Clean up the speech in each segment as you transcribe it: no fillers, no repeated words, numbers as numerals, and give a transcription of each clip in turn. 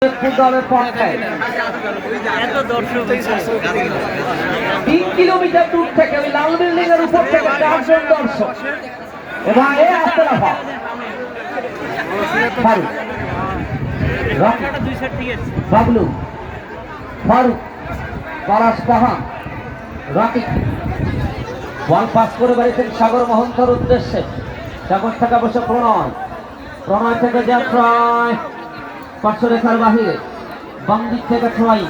ফুটবলের পক্ষে 3 কিলোমিটার দূর থেকে ওই লাল বিল্ডিং এর উপর থেকে 4 জন দর্শক এবং এই আস্তারাফা ফারুক বাবলু ফারুক পলাশ পাহান রাকিব বল পাস করে বাড়িতেন সাগর মহন্তর উদ্দেশ্যে। সাগর থেকে বসে প্রণয় থেকে যা ট্রয় 500 রেখার বাহিরে বাম দিক থেকে ট্রয়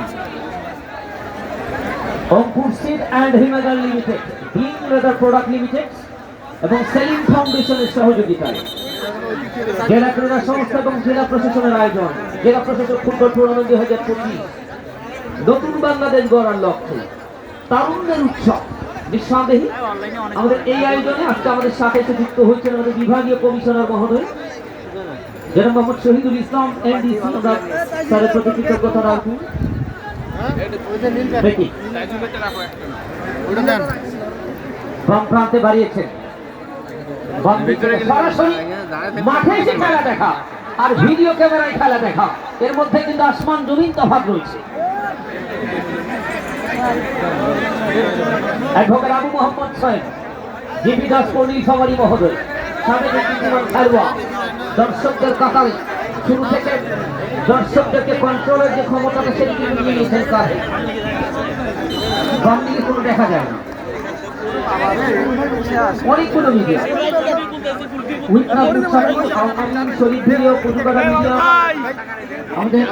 Ankur seed and Himagar limited, Bing leather product limited এবং সেলিং ফাউন্ডেশনের সহযোগিতায় জেলা ক্রীড়া সংস্থা এবং জেলা প্রশাসনের আয়োজন জেলা প্রশাসন ফুটবল টুর্নামেন্ট 2025 নতুন বাংলাদেশ গড়ার লক্ষ্যে তারুণ্যের উৎসব। নিঃসন্দেহে আমাদের এই আয়োজনে আজকে আমাদের সাথে এসে যুক্ত হয়েছেন আমাদের বিভাগীয় কমিশনার মহোদয় জনাব মোহাম্মদ শহীদুল ইসলাম এনডিসি। আমরা স্যারের প্রতি কৃতজ্ঞতা রাখবো। বাম প্রান্তে বাড়িয়েছেন সরাসরি মাঠে এসে খেলা দেখা আর ভিডিও ক্যামেরায় খেলা দেখা, এর মধ্যে কিন্তু আসমান জমিন তফাৎ রয়েছে। অ্যাডভোকেট আবু মোহাম্মদ সাহেব জিপি দাস পল্লী সবারই মহোদয় সাবেক খেলোয়াড় দর্শকদের কাতারে শুরু থেকে দর্শকদেরকে কন্ট্রোলের যে ক্ষমতাটা সেটিকে নিয়ে নিয়েছেন কাঁধে। বাম দিকে কোনো দেখা যায় না, অনেকগুলো মিডিয়া শরীর ভিডিও আমাদের